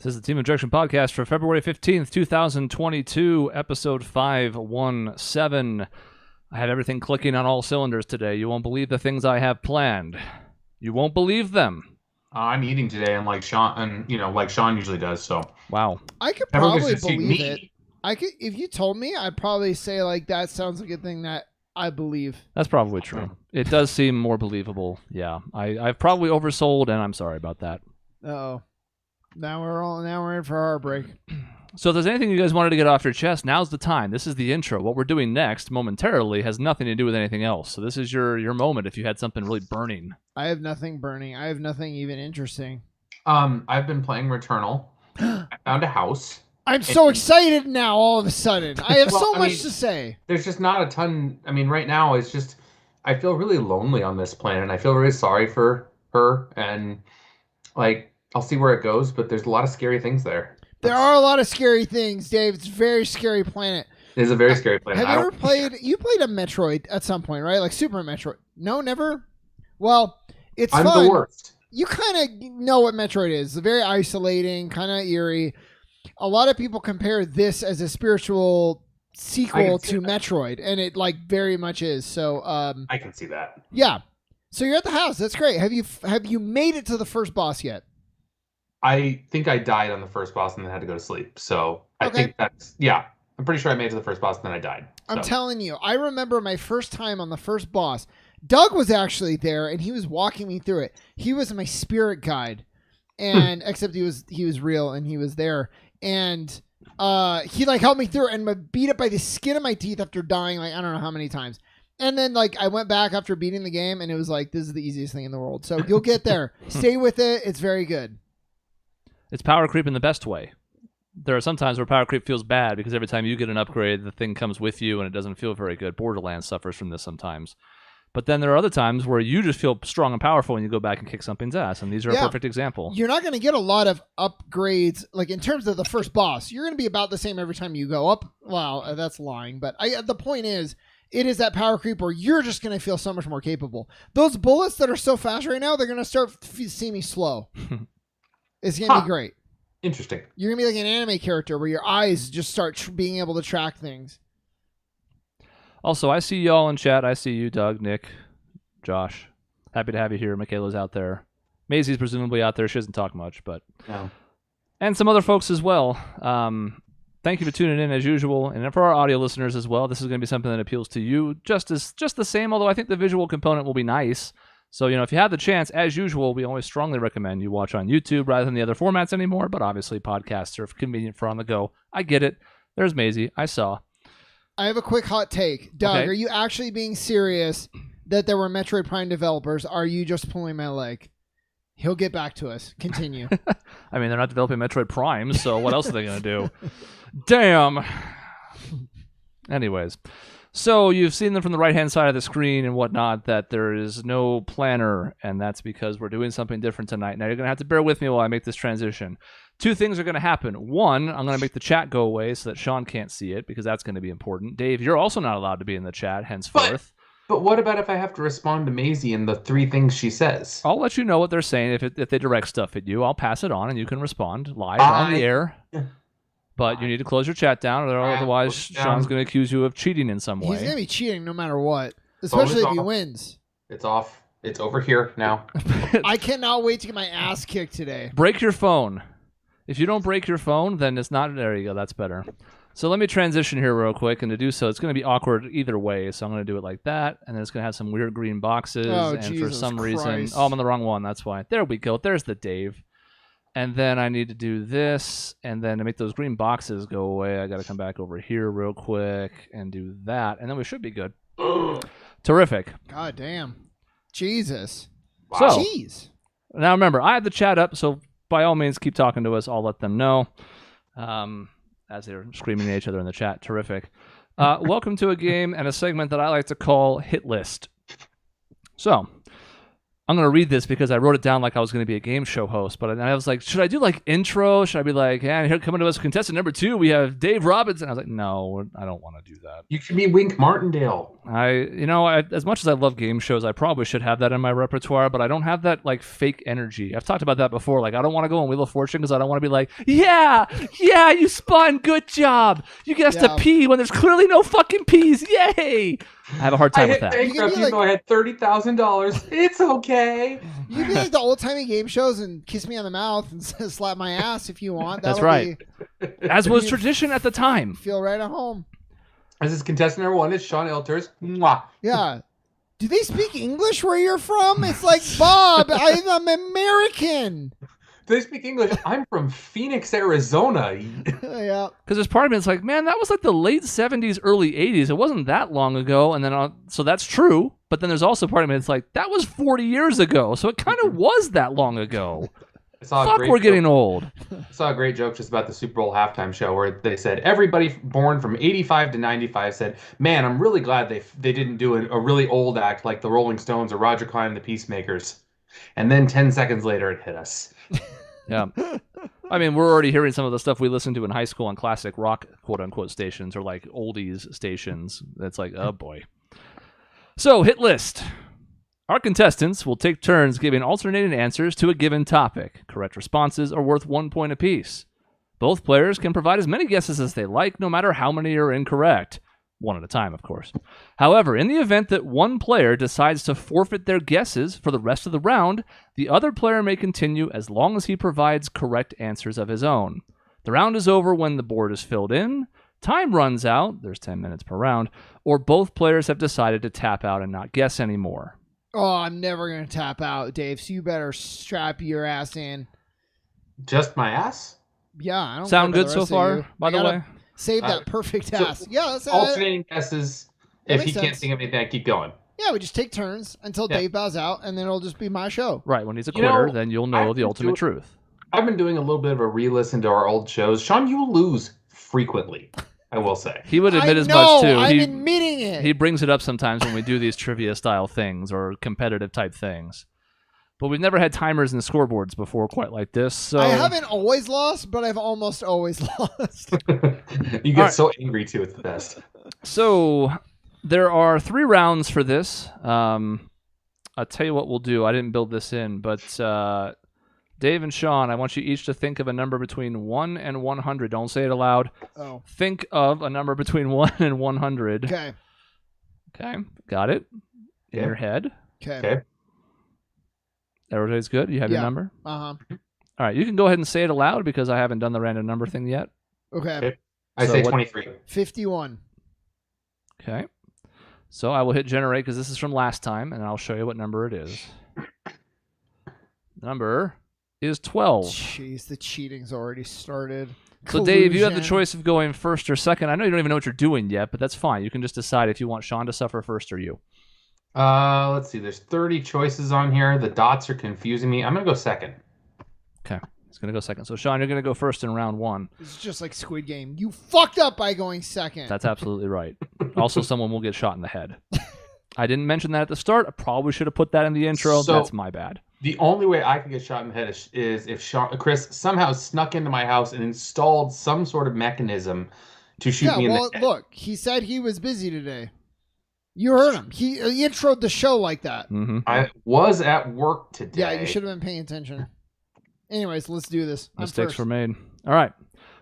This is the Team Objection Podcast for February 15th, 2022, episode 517. I have everything clicking on all cylinders today. You won't believe the things I have planned. You won't believe them. I'm eating today, and like Sean usually does. So wow, I could probably believe it. If you told me, I'd probably say like that sounds like a thing that I believe. That's probably true. It does seem more believable. Yeah, I've probably oversold, and I'm sorry about that. Uh-oh. Now we're in for heartbreak. So if there's anything you guys wanted to get off your chest, now's the time. This is the intro. What we're doing next, momentarily, has nothing to do with anything else. So this is your moment if you had something really burning. I have nothing burning. I have nothing even interesting. I've been playing Returnal. I found a house. I'm so excited now all of a sudden. I have so much to say. There's just not a ton. I mean, right now, it's just, I feel really lonely on this planet. And I feel really sorry for her. And, like, I'll see where it goes, but there's a lot of scary things there. There are a lot of scary things, Dave. It's a very scary planet. It is a very scary planet. Have you ever played... You played a Metroid at some point, right? Like Super Metroid. No, never? Well, it's fun. I'm the worst. You kind of know what Metroid is. It's very isolating, kind of eerie. A lot of people compare this as a spiritual sequel to Metroid, and it like very much is. So I can see that. Yeah. So you're at the house. That's great. Have you made it to the first boss yet? I think I died on the first boss and then had to go to sleep. So I think I'm pretty sure I made it to the first boss and then I died. So. I'm telling you, I remember my first time on the first boss. Doug was actually there and he was walking me through it. He was my spirit guide, and except he was real and he was there. And he like helped me through it and I beat it by the skin of my teeth after dying like I don't know how many times. And then like I went back after beating the game and it was like, this is the easiest thing in the world. So you'll get there. Stay with it. It's very good. It's power creep in the best way. There are some times where power creep feels bad because every time you get an upgrade, the thing comes with you and it doesn't feel very good. Borderlands suffers from this sometimes. But then there are other times where you just feel strong and powerful when you go back and kick something's ass, and these are a perfect example. You're not going to get a lot of upgrades, like in terms of the first boss. You're going to be about the same every time you go up. Wow, that's lying. But the point is, it is that power creep where you're just going to feel so much more capable. Those bullets that are so fast right now, they're going to start seeing me slow. It's going to be great. Interesting. You're going to be like an anime character where your eyes just start being able to track things. Also, I see y'all in chat. I see you, Doug, Nick, Josh. Happy to have you here. Michaela's out there. Maisie's presumably out there. She doesn't talk much, but... No. And some other folks as well. Thank you for tuning in as usual. And for our audio listeners as well, this is going to be something that appeals to you just the same, although I think the visual component will be nice. So, if you have the chance, as usual, we always strongly recommend you watch on YouTube rather than the other formats anymore, but obviously podcasts are convenient for on the go. I get it. There's Maisie. I saw. I have a quick hot take. Doug, okay. Are you actually being serious that there were Metroid Prime developers? Are you just pulling my leg? He'll get back to us. Continue. I mean, they're not developing Metroid Prime, so what else are they going to do? Damn. Anyways. So you've seen them from the right-hand side of the screen and whatnot, that there is no planner, and that's because we're doing something different tonight. Now, you're going to have to bear with me while I make this transition. Two things are going to happen. One, I'm going to make the chat go away so that Sean can't see it, because that's going to be important. Dave, you're also not allowed to be in the chat, henceforth. But what about if I have to respond to Maisie and the three things she says? I'll let you know what they're saying. If they direct stuff at you, I'll pass it on, and you can respond live on the air. But you need to close your chat down, or otherwise Sean's going to accuse you of cheating in some way. He's going to be cheating no matter what, especially if he wins. It's off. It's over here now. I cannot wait to get my ass kicked today. Break your phone. If you don't break your phone, then it's not... There you go. That's better. So let me transition here real quick, and to do so, it's going to be awkward either way. So I'm going to do it like that, and then it's going to have some weird green boxes, and Jesus for some reason... Christ. Oh, I'm on the wrong one. That's why. There we go. There's the Dave. And then I need to do this, and then to make those green boxes go away, I got to come back over here real quick and do that, and then we should be good. Terrific. God damn. Jesus. Wow. So, jeez. Now remember, I have the chat up, so by all means, keep talking to us. I'll let them know as they're screaming at each other in the chat. Terrific. Welcome to a game and a segment that I like to call Hit List. So, I'm going to read this because I wrote it down like I was going to be a game show host, but I was like, should I do like intro? Should I be like, and here coming to us, contestant number 2, we have Dave Robinson. I was like, no, I don't want to do that. You should be Wink Martindale. As much as I love game shows, I probably should have that in my repertoire, but I don't have that like fake energy. I've talked about that before. Like, I don't want to go on Wheel of Fortune because I don't want to be like, yeah, you spun, good job. You guessed a P when there's clearly no fucking P's. Yay! I have a hard time with that. Even though I had $30,000, it's okay. You can be like the old-timey game shows and kiss me on the mouth and slap my ass if you want. That's right. As was tradition at the time. Feel right at home. This is contestant number 1. It's Sean Ilters. Mwah. Yeah. Do they speak English where you're from? It's like, Bob, I'm American. Do they speak English? I'm from Phoenix, Arizona. Yeah. Because there's part of me that's like, man, that was like the late 70s, early 80s. It wasn't that long ago. And then, so that's true. But then there's also part of me that's like, that was 40 years ago. So it kind of was that long ago. Fuck, we're getting old. I saw a great joke just about the Super Bowl halftime show where they said everybody born from 85 to 95 said, man, I'm really glad they didn't do a really old act like the Rolling Stones or Roger Clyde and the Peacemakers. And then 10 seconds later, it hit us. Yeah. I mean, we're already hearing some of the stuff we listened to in high school on classic rock, quote-unquote, stations or like oldies stations. That's like, oh boy. So, hit list. Our contestants will take turns giving alternating answers to a given topic. Correct responses are worth 1 point apiece. Both players can provide as many guesses as they like, no matter how many are incorrect. One at a time, of course. However, in the event that one player decides to forfeit their guesses for the rest of the round, the other player may continue as long as he provides correct answers of his own. The round is over when the board is filled in, time runs out, there's 10 minutes per round, or both players have decided to tap out and not guess anymore. Oh, I'm never going to tap out, Dave, so you better strap your ass in. Just my ass? Yeah, I don't sound good so far, by the way? Save that perfect ass. So yeah, that's alternating guesses. If he can't sense. think of anything, I keep going. Yeah, we just take turns until Dave bows out, and then it'll just be my show. Right, when he's a quitter, then you'll know the ultimate truth. I've been doing a little bit of a re-listen to our old shows. Sean, you lose frequently, I will say. He would admit as much, too. I'm admitting it. He brings it up sometimes when we do these trivia-style things or competitive-type things. But we've never had timers and scoreboards before quite like this. So I haven't always lost, but I've almost always lost. You get so angry, too. It's the best. So there are 3 rounds for this. I'll tell you what we'll do. I didn't build this in, but Dave and Sean, I want you each to think of a number between 1 and 100. Don't say it aloud. Oh. Think of a number between 1 and 100. Okay. Okay. Got it? In your head. Okay. Everybody's good? You have your number? Uh-huh. All right. You can go ahead and say it aloud because I haven't done the random number thing yet. Okay. I say 23. 51. Okay. So I will hit generate because this is from last time, and I'll show you what number it is. Number is 12. Jeez, the cheating's already started. So, Dave, you have the choice of going first or second. I know you don't even know what you're doing yet, but that's fine. You can just decide if you want Sean to suffer first or you. Let's see. There's 30 choices on here. The dots are confusing me. I'm going to go second. Okay. He's going to go second. So, Sean, you're going to go first in round 1. It's just like Squid Game. You fucked up by going second. That's absolutely right. Also, someone will get shot in the head. I didn't mention that at the start. I probably should have put that in the intro. So, that's my bad. The only way I could get shot in the head is if Chris somehow snuck into my house and installed some sort of mechanism to shoot me in the head. Look, he said he was busy today. You heard him. He introed the show like that. Mm-hmm. I was at work today. Yeah, you should have been paying attention. Anyways, let's do this. Mistakes were made. All right.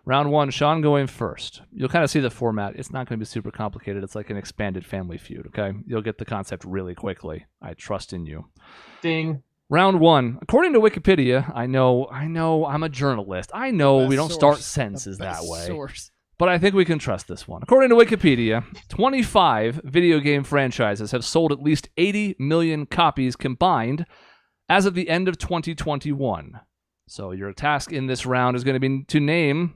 Round 1, Sean going first. You'll kind of see the format. It's not going to be super complicated. It's like an expanded Family Feud, okay? You'll get the concept really quickly. I trust in you. Ding. Round 1. According to Wikipedia, I know, I'm a journalist. I know we don't start sentences that way. Source. But I think we can trust this one. According to Wikipedia, 25 video game franchises have sold at least 80 million copies combined as of the end of 2021. So your task in this round is going to be to name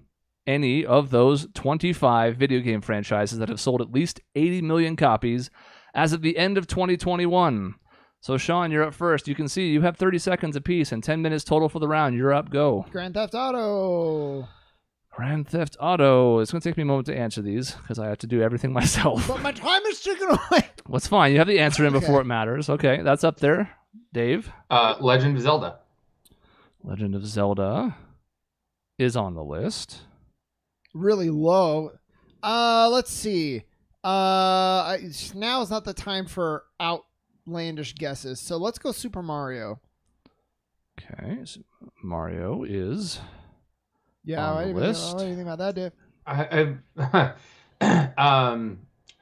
any of those 25 video game franchises that have sold at least 80 million copies as of the end of 2021. So, Sean, you're up first. You can see you have 30 seconds apiece and 10 minutes total for the round. You're up. Go. Grand Theft Auto. Grand Theft Auto. It's going to take me a moment to answer these because I have to do everything myself. But my time is ticking away. Well, it's fine. You have the answer in before it matters. Okay, that's up there. Dave? Legend of Zelda. Legend of Zelda is on the list. Really low. Let's see. Now is not the time for outlandish guesses. So let's go Super Mario. Okay, so Mario is Yeah, on the list. What do you think about that, Dave?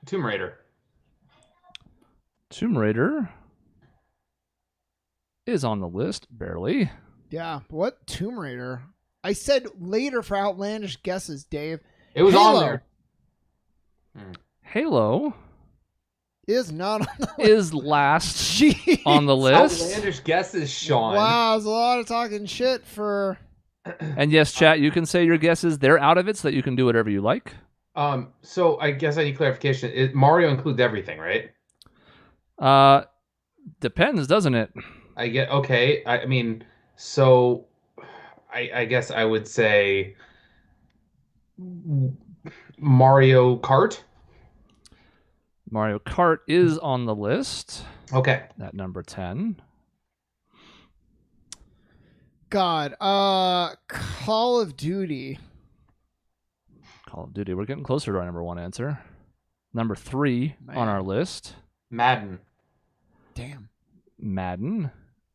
Tomb Raider. Tomb Raider is on the list, barely. Yeah, what Tomb Raider? I said later for outlandish guesses, Dave. It was Halo on there. Halo is not on the list. is last Jeez. on the list. Outlandish guesses, Sean. Wow, there's a lot of talking shit for... And yes, chat, you can say your guesses. They're out of it so that you can do whatever you like. So I guess I need clarification. Mario includes everything, right? Depends, doesn't it? I get okay. I mean, so I guess I would say Mario Kart. Mario Kart is on the list Okay. at number 10. God, Call of Duty. Call of Duty. We're getting closer to our number 1 answer. Number 3 on our list. Madden. Damn. Madden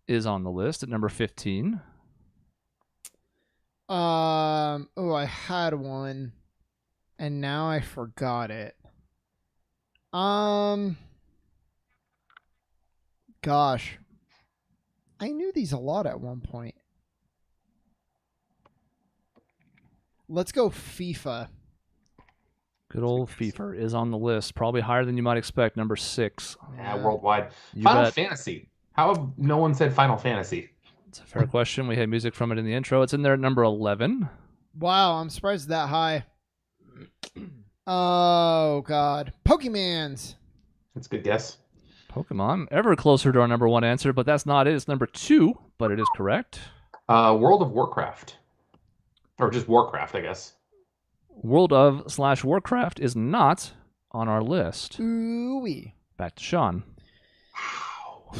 is on the list at number 15. Oh, I had one, and now I forgot it. Gosh, I knew these a lot at one point. Let's go FIFA. Good old FIFA is on the list. Probably higher than you might expect. Number 6. Yeah, worldwide. You Final bet. Fantasy. How have no one said Final Fantasy? It's a fair question. We had music from it in the intro. It's in there at number 11. Wow, I'm surprised it's that high. Oh, God. Pokemans. That's a good guess. Pokemon. Ever closer to our number 1 answer, but that's not it. It's number 2, but it is correct. World of Warcraft. Or just Warcraft, I guess. World of / Warcraft is not on our list. Ooh-wee. Back to Sean. Wow.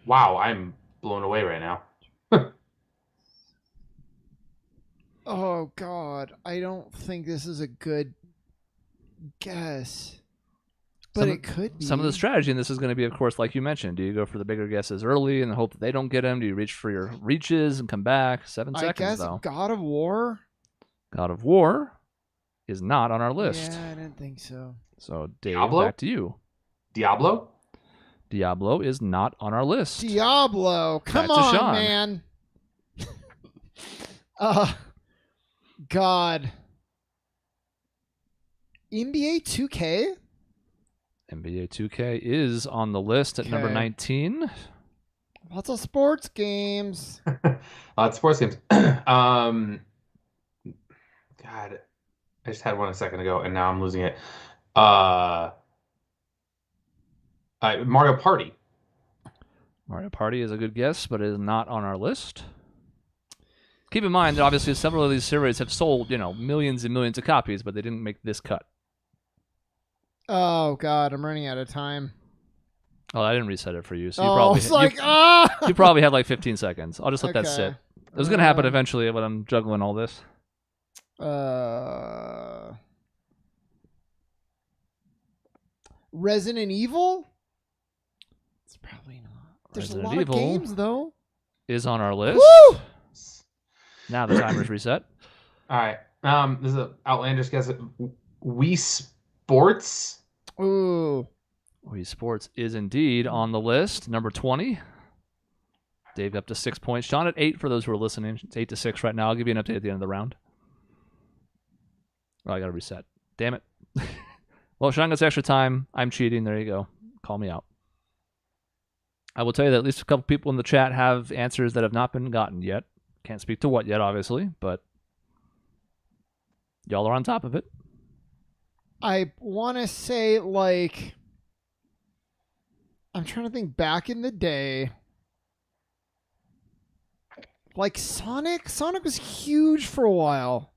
Wow, I'm blown away right now. Oh, God. I don't think this is a good guess. But it could be. Some of the strategy in this is going to be, of course, like you mentioned. Do you go for the bigger guesses early and hope that they don't get them? Do you reach for your reaches and come back? 7 seconds, I guess though. God of War? God of War is not on our list. Yeah, I didn't think so. So, Dave, Diablo? back to you. Diablo? Diablo is not on our list. Diablo. Come Back to on, Sean. man. God. NBA 2K? NBA 2K is on the list at number Okay. 19. Lots of sports games. It's sports games. God, I just had one a second ago, and now I'm losing it. Mario Party. Mario Party is a good guess, but it is not on our list. Keep in mind that obviously several of these series have sold, millions and millions of copies, but they didn't make this cut. Oh, God. I'm running out of time. Oh, I didn't reset it for you, so you Oh, probably it's like, ah! you probably had like 15 seconds. I'll just let that Okay. sit. It was going to happen eventually when I'm juggling all this. Resident Evil? It's probably not. There's Resident a lot Evil of games, though. Is on our list. Woo! Now the timer's reset. All right. This is an outlandish guess. Wii Sports. Ooh. Wii Sports is indeed on the list. Number 20. Dave up to 6 points. Sean at 8 for those who are listening. It's 8-6 right now. I'll give you an update at the end of the round. Oh, I got to reset. Damn it. Well, Sean gets extra time. I'm cheating. There you go. Call me out. I will tell you that at least a couple people in the chat have answers that have not been gotten yet. Can't speak to what yet, obviously, but y'all are on top of it. I want to say, like, I'm trying to think back in the day. Like Sonic? Sonic was huge for a while.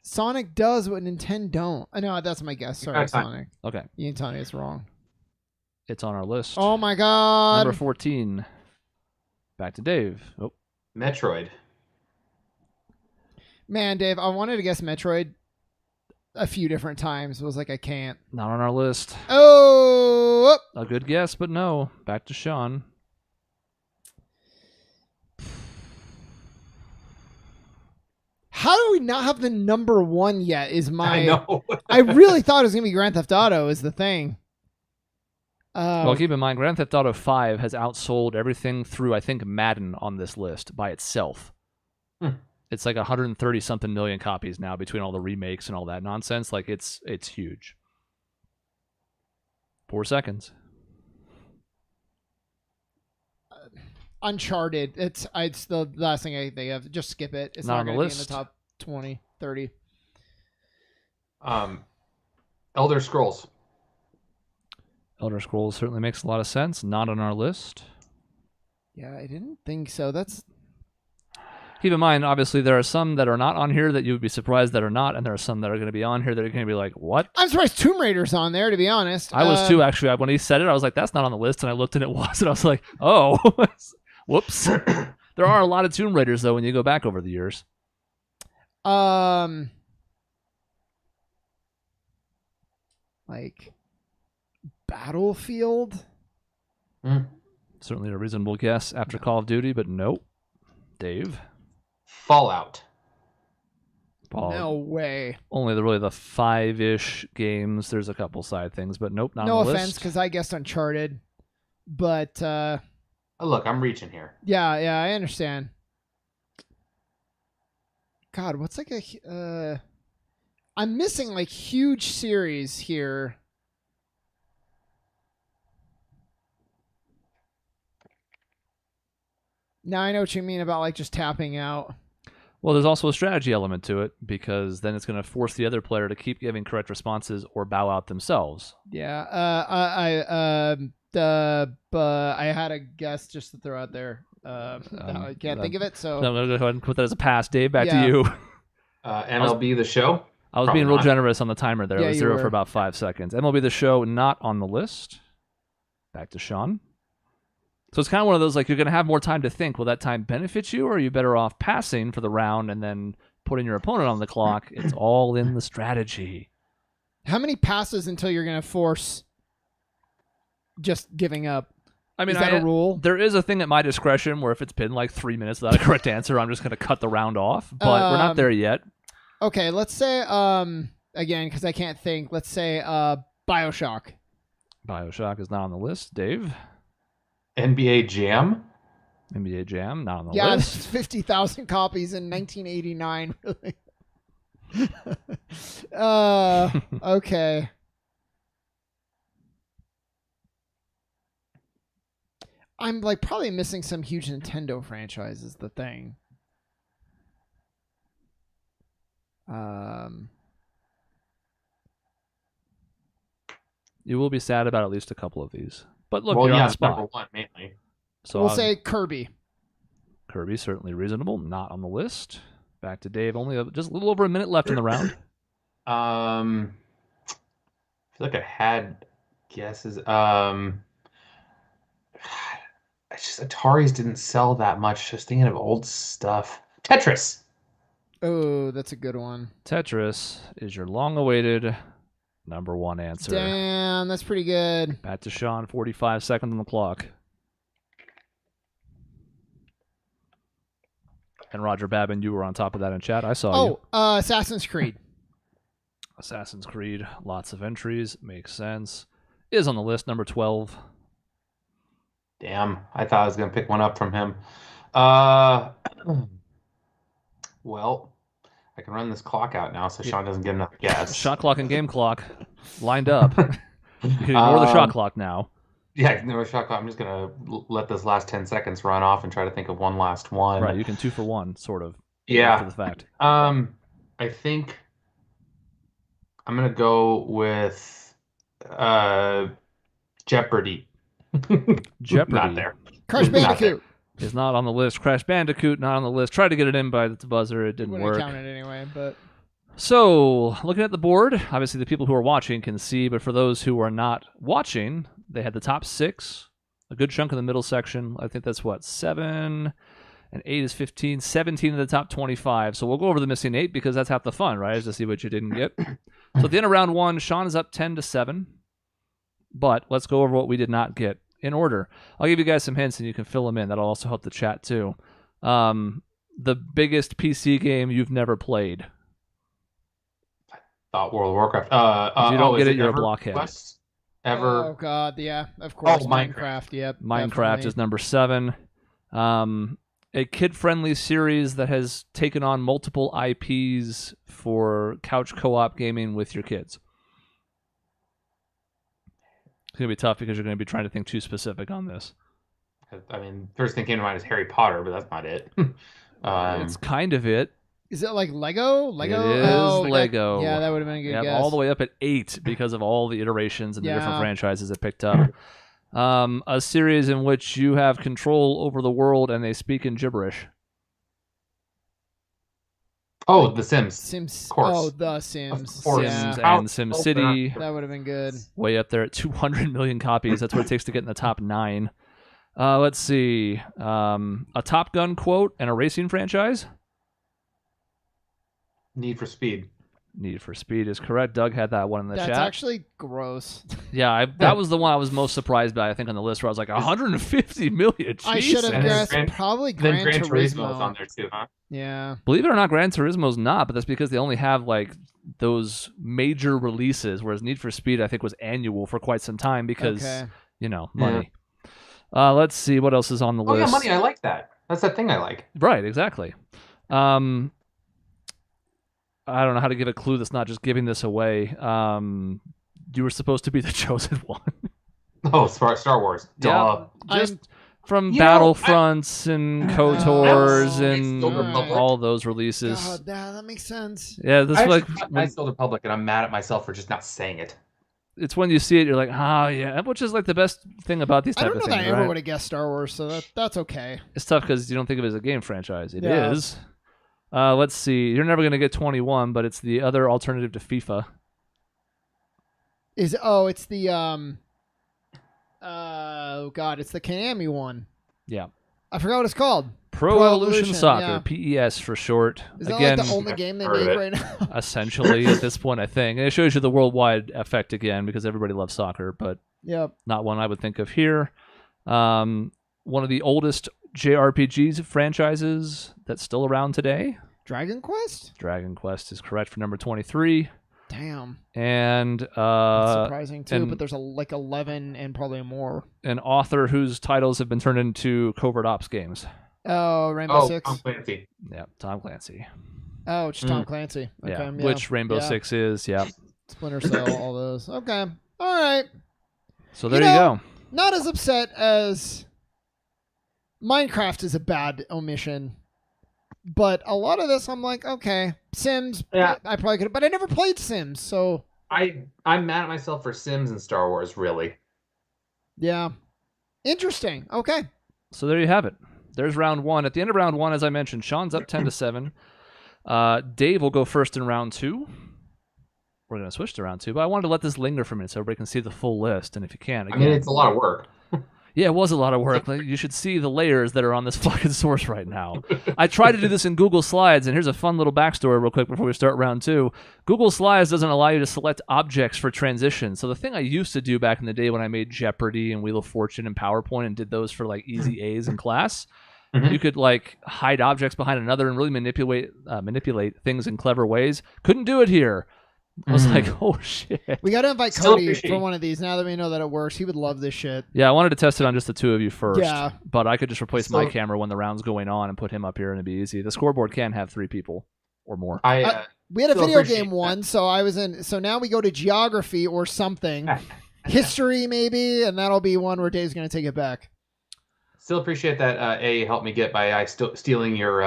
Sonic does what Nintendo don't. I know, that's my guess. Sorry, Okay. Sonic. Okay. You can tell me it's wrong. It's on our list. Oh my god. Number 14. Back to Dave. Oh. Metroid. Man, Dave, I wanted to guess Metroid a few different times. I was like, I can't. Not on our list. Oh! A good guess, but no. Back to Sean. How do we not have the number one yet? Is my I know. I really thought it was gonna be Grand Theft Auto. Is the thing. Well, keep in mind, Grand Theft Auto 5 has outsold everything through, I think, Madden on this list by itself. It's like 130-something million copies now between all the remakes and all that nonsense. Like, it's huge. 4 seconds. Uncharted. It's the last thing I think of. Just skip it. It's Not not on the going to be in list. the top 20, 30. Elder Scrolls. Elder Scrolls certainly makes a lot of sense. Not on our list. Yeah, I didn't think so. That's... Keep in mind, obviously, there are some that are not on here that you would be surprised that are not, and there are some that are going to be on here that are going to be like, what? I'm surprised Tomb Raider's on there, to be honest. I was too, actually. When he said it, I was like, that's not on the list, and I looked and it was, and I was like, oh, whoops. There are a lot of Tomb Raiders, though, when you go back over the years. Like Battlefield? Certainly a reasonable guess after Call of Duty, but nope. Dave? Fallout. Paul, No way. only really the 5-ish games. There's a couple side things, but nope, not No on the offense, list. because I guessed Uncharted. But, Oh, look, I'm reaching here. yeah, I understand. God, what's like a... I'm missing, like, huge series here. Now I know what you mean about, like, just tapping out. Well, there's also a strategy element to it, because then it's going to force the other player to keep giving correct responses or bow out themselves. Yeah, I had a guess just to throw out there. I can't think of it, so... So I'm going to go ahead and put that as a pass. Dave, back Yeah. to you. MLB The Show. I was Probably being real not. generous on the timer there. Yeah, I was you zero were. for about 5 seconds. MLB The Show, not on the list. Back to Sean. So it's kind of one of those, like, you're going to have more time to think. Will that time benefit you, or are you better off passing for the round and then putting your opponent on the clock? It's all in the strategy. How many passes until you're going to force just giving up? I mean, Is that a rule? There is a thing at my discretion where if it's been like 3 minutes without a correct answer, I'm just going to cut the round off. But we're not there yet. Okay, let's say, again, because I can't think, let's say Bioshock. Bioshock is not on the list. Dave? NBA Jam. NBA Jam, not on the Yeah, list. there's 50,000 copies in 1989, really. Okay. I'm like probably missing some huge Nintendo franchise is the thing. You will be sad about at least a couple of these. But look, Well, you're yeah, on the spot. number one mainly. So we'll say Kirby. Kirby, certainly reasonable. Not on the list. Back to Dave. Only just a little over a minute left in the round. I feel like I had guesses. It's just Ataris didn't sell that much. Just thinking of old stuff. Tetris. Oh, that's a good one. Tetris is your long-awaited number one answer. Damn, that's pretty good. Back to Sean, 45 seconds on the clock. And Roger Babin, you were on top of that in chat. I saw you. Assassin's Creed. Assassin's Creed, lots of entries. Makes sense. Is on the list, number 12. Damn, I thought I was gonna pick one up from him. Well, I can run this clock out now, so Sean doesn't get another guess. Shot clock and game clock lined up. You can ignore the shot clock now. Yeah, no shot clock. I'm just gonna let this last 10 seconds run off and try to think of one last one. Right, you can 2 for 1, sort of. Yeah. After the fact. I think I'm gonna go with Jeopardy. Jeopardy. Not there. Crash Not there. Bandicoot. Is not on the list. Crash Bandicoot, not on the list. Tried to get it in by the buzzer. It didn't Wouldn't work. count it anyway, but So, looking at the board, obviously the people who are watching can see, but for those who are not watching, They had the top 6, a good chunk of the middle section. I think that's 7, and 8 is 15, 17 of the top 25. So we'll go over the missing 8 because that's half the fun, right? Is to see what you didn't get. So at the end of round 1, Sean is up 10-7. But let's go over what we did not get in order. I'll give you guys some hints and you can fill them in. That'll also help the chat too. The biggest PC game you've never played. Thought World of Warcraft. If you don't get it, you're a blockhead. Ever? Oh God, yeah, of course. Minecraft. Yep. Minecraft definitely. is number 7. A kid-friendly series that has taken on multiple IPs for couch co-op gaming with your kids. It's going to be tough because you're going to be trying to think too specific on this. I mean, first thing came to mind is Harry Potter, but that's not it. It's kind of it. Is it like Lego? It is Lego. Yeah, that would have been a good guess. All the way up at 8 because of all the iterations and the different Yeah. franchises it picked up. A series in which you have control over the world and they speak in gibberish. Oh, The Sims. Sims. Of course. Oh, The Sims. Of course. Yeah. Sims How- and SimCity. That would have been good. Way up there at 200 million copies. That's what it takes to get in the top 9. Let's see. A Top Gun quote and a racing franchise. Need for Speed. Need for Speed is correct. Doug had that one in the That's chat. actually gross. Yeah, that was the one I was most surprised by, I think, on the list where I was like, 150 million. I should have And then guessed probably Then Gran Gran Turismo Turismo. is on there too, huh? Yeah. Believe it or not, Gran Turismo's not, but that's because they only have like those major releases, whereas Need for Speed, I think, was annual for quite some time because, Okay. money. Let's see what else is on the Oh list. yeah, money. I like that. That's that thing I like. Right, exactly. I don't know how to give a clue that's not just giving this away. You were supposed to be the chosen one. Oh, Star Wars. Duh. Yeah, just from You know, Battlefronts and KOTORs and Old Republic. all those releases. God, that makes sense. Yeah, this I is like actually got Knights of the Old Republic, and I'm mad at myself for just not saying it. it's when you see it, you're like, yeah, which is like the best thing about these I type don't of know things, that I ever right? would have guessed Star Wars, so that's okay. It's tough because you don't think of it as a game franchise. It Yeah. is. Let's see. You're never going to get 21, but it's the other alternative to FIFA. It's the it's the Konami one. Yeah. I forgot what it's called. Pro Evolution Evolution, Soccer, yeah. PES for short. Is that Again, like the only game they heard of make it. right now? essentially at this point, I think. And it shows you the worldwide effect again because everybody loves soccer, but Yep. not one I would think of here. One of the oldest JRPGs franchises that's still around today. Dragon Quest? Dragon Quest is correct for number 23. Damn. And That's surprising too, and- but there's like 11 and probably more. an author whose titles have been turned into covert ops games. Oh, Rainbow Six. Tom Clancy. Yeah, Tom Clancy. Oh, it's Tom Clancy. Okay, Yeah, which Rainbow Yeah. Six is. Yeah. Splinter Cell, all those. Okay. All right. So there you know, go. Not as upset as Minecraft is a bad omission. But a lot of this, I'm like, okay, Sims. Yeah. I probably could have, but I never played Sims, so I'm mad at myself for Sims and Star Wars, really. yeah, interesting. Okay, So there you have it. There's round 1. At the end of round 1, as I mentioned, Sean's up 10-7. Dave will go first in round 2. We're going to switch to round 2, but I wanted to let this linger for a minute so everybody can see the full list. And if you can, I again, mean, it's a lot of work. yeah, it was a lot of work. Like, you should see the layers that are on this fucking source right now. I tried to do this in Google Slides, and here's a fun little backstory real quick before we start round 2. Google Slides doesn't allow you to select objects for transition. So the thing I used to do back in the day when I made Jeopardy and Wheel of Fortune and PowerPoint and did those for like easy A's in class, Mhm. you could like hide objects behind another and really manipulate things in clever ways. Couldn't do it here. I was like, oh shit. we got to invite Still Cody appreciate- for one of these. Now that we know that it works, he would love this shit. Yeah, I wanted to test it on just the two of you first. Yeah. But I could just replace my So- camera when the round's going on and put him up here and it'd be easy. The scoreboard can have 3 people or more. We had a Still video appreciate game one, so I was in. So now we go to geography or something, history maybe, and that'll be one where Dave's going to take it back. Still appreciate that A helped me get by stealing your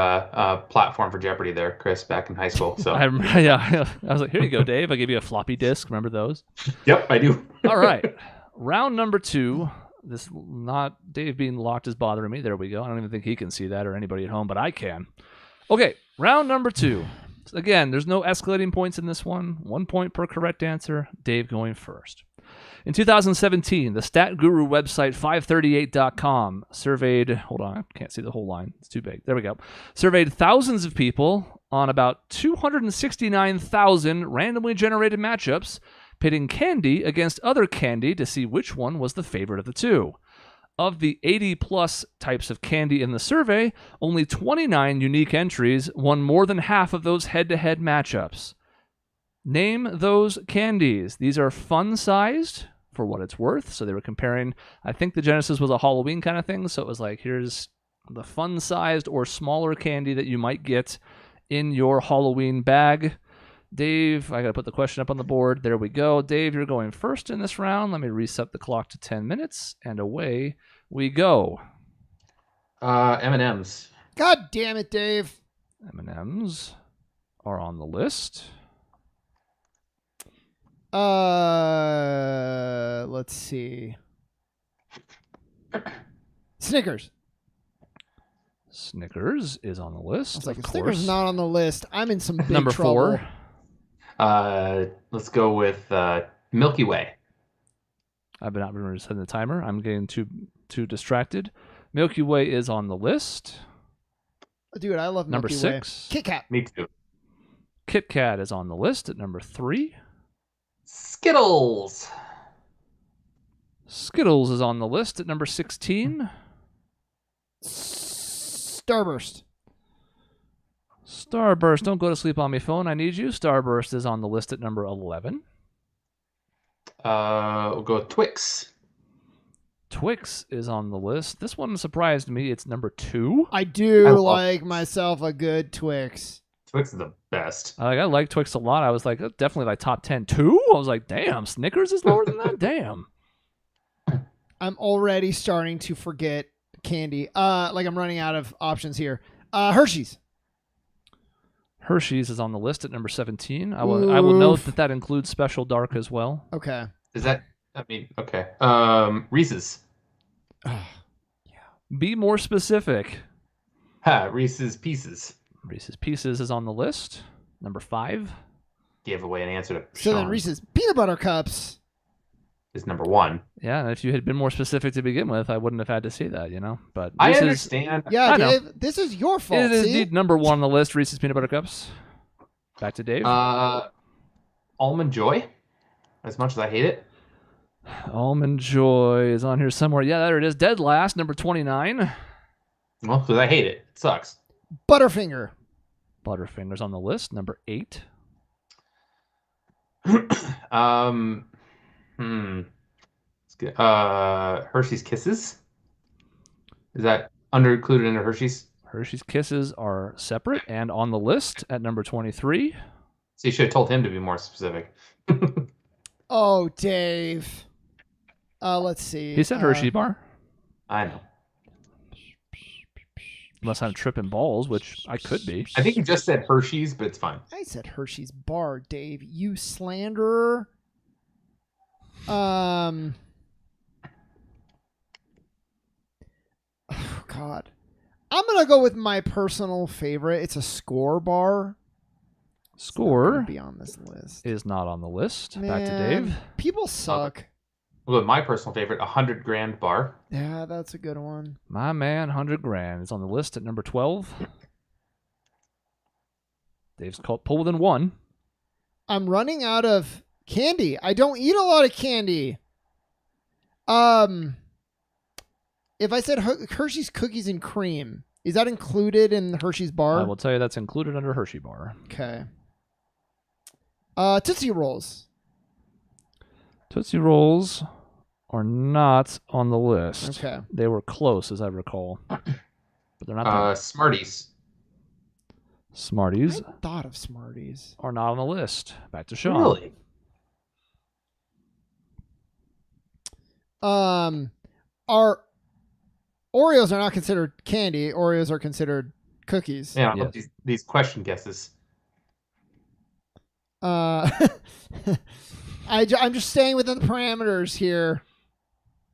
platform for Jeopardy there, Chris, back in high school. So I was like, here you go, Dave. I gave you a floppy disk. Remember those? yep, I do. All right. Round number 2. This not Dave being locked is bothering me. There we go. I don't even think he can see that or anybody at home, but I can. Okay, round number 2. Again, there's no escalating points in this one. 1 point per correct answer. Dave going first. In 2017, the stat guru website 538.com surveyed, hold on, I can't see the whole line. It's too big. There we go. Surveyed thousands of people on about 269,000 randomly generated matchups, pitting candy against other candy to see which one was the favorite of the two. Of the 80-plus types of candy in the survey, only 29 unique entries won more than half of those head-to-head matchups. Name those candies. These are fun-sized, for what it's worth. So they were comparing, I think the Genesis was a Halloween kind of thing, so it was like, here's the fun-sized or smaller candy that you might get in your Halloween bag. Dave, I got to put the question up on the board. There we go. Dave, you're going first in this round. Let me reset the clock to 10 minutes, and away we go. M&M's. God damn it, Dave. M&M's are on the list. Let's see. Snickers. Snickers is on the list. I was like, of if Snickers course. is not on the list, I'm in some big Number trouble. 4. Let's go with Milky Way. I've been not remembering to set the timer. I'm getting too distracted. Milky Way is on the list. Dude, I love Number Milky 6. Way. Kit Kat. Me too. Kit Kat is on the list at number 3. Skittles. Skittles is on the list at number 16. Starburst. Starburst, don't go to sleep on me, phone. I need you. Starburst is on the list at number 11. We'll go with Twix. Twix is on the list. This one surprised me. It's number 2. I do I love like myself a good Twix. Twix is the best. I like Twix a lot. I was like, that's definitely like top 10. 2? I was like, damn, Snickers is lower than that? Damn. I'm already starting to forget candy. Like I'm running out of options here. Hershey's. Hershey's is on the list at number 17. I will note that includes Special Dark as well. Okay. Is that? I mean, okay. Reese's. Be more specific. Ha, Reese's Pieces. Reese's Pieces is on the list. Number 5. Gave away an answer to So then Sean. Reese's Peanut Butter Cups. Is number 1. Yeah, and if you had been more specific to begin with, I wouldn't have had to see that, you know. But I Reese's, understand. Yeah, I know. Dave, this is your fault. It is see? indeed number 1 on the list, Reese's Peanut Butter Cups. Back to Dave. Almond Joy. As much as I hate it. Almond Joy is on here somewhere. Yeah, there it is. Dead last, number 29. Well, because I hate it. It sucks. Butterfinger. Butterfinger's on the list, number 8. Hershey's Kisses. Is that included in Hershey's? Hershey's Kisses are separate and on the list at number 23. So you should have told him to be more specific. Oh, Dave. Let's see. He said Hershey bar. I know. Unless I'm tripping balls, which I could be. I think he just said Hershey's, but it's fine. I said Hershey's bar, Dave. You slanderer. Oh, God. I'm going to go with my personal favorite. It's a Score bar. Score Be on this list. is not on the list. Man, Back to Dave. People suck. Well, my personal favorite, 100 grand bar. Yeah, that's a good one. My man, 100 grand is on the list at number 12. Dave's pulled in 1. I'm running out of candy. I don't eat a lot of candy. If I said Hershey's Cookies and Cream, is that included in the Hershey's bar? I will tell you that's included under Hershey bar. Okay. Tootsie Rolls. Tootsie Rolls are not on the list. Okay. They were close, as I recall. But they're not there. Smarties. Smarties I thought of Smarties. are not on the list. Back to Sean. Really? Our Oreos are not considered candy. Oreos are considered cookies. Yeah, Yes. these question guesses. I'm just staying within the parameters here.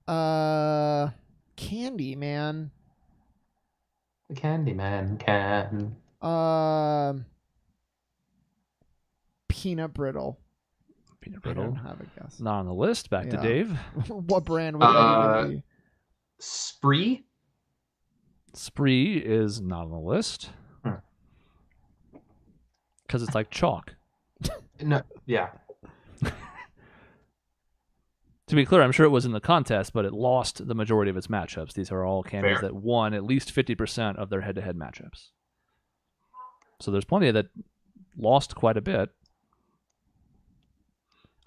Candy, man. The Candyman can. Peanut brittle. Peanut I brittle. don't have a guess. Not on the list. Back to Yeah. Dave. What brand would that even be? Spree. Spree is not on the list. Because it's like chalk. No, yeah. To be clear, I'm sure it was in the contest, but it lost the majority of its matchups. These are all candies Fair. that won at least 50% of their head-to-head matchups. So there's plenty that lost quite a bit.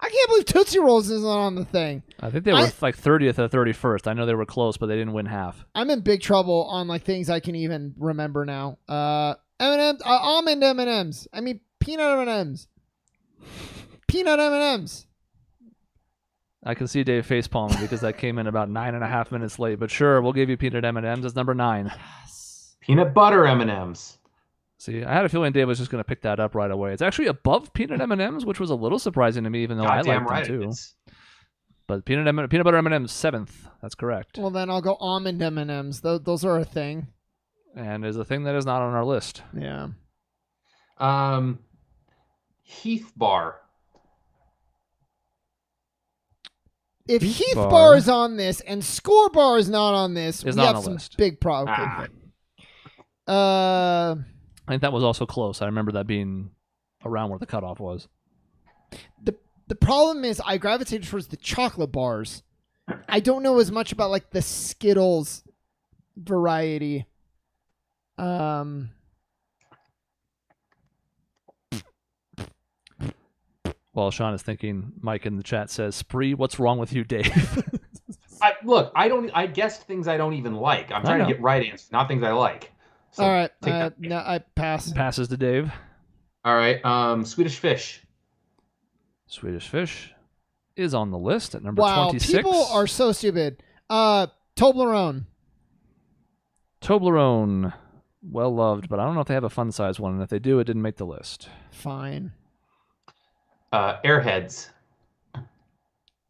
I can't believe Tootsie Rolls isn't on the thing. I think they were like 30th or 31st. I know they were close, but they didn't win half. I'm in big trouble on like things I can even remember now. M&M's, almond M&M's. I mean peanut M&M's. Peanut M&M's. I can see Dave facepalming because that came in about 9.5 minutes late. But sure, we'll give you peanut M&M's as number 9. Yes. Peanut butter M&Ms. See, I had a feeling Dave was just going to pick that up right away. It's actually above peanut M&M's, which was a little surprising to me, even though I Goddamn liked right them it too. is. But peanut butter M&M's 7th. That's correct. Well, then I'll go almond M&M's. Those are a thing. And is a thing that is not on our list. Yeah. Heath Bar. If Heath Heath Bar Bar is on this and Score Bar is not on this, Is we not have on the some list. big problems. I think that was also close. I remember that being around where the cutoff was. The problem is I gravitated towards the chocolate bars. I don't know as much about like the Skittles variety. While Sean is thinking, Mike in the chat says, Spree, what's wrong with you, Dave? I guessed things I don't even like. I'm trying to get right answers, not things I like. So All right. take that. No, I pass. Passes to Dave. All right. Swedish Fish. Swedish Fish is on the list at number Wow, 26. people are so stupid. Toblerone. Toblerone, well loved, but I don't know if they have a fun size one, and if they do, it didn't make the list. Fine. Airheads.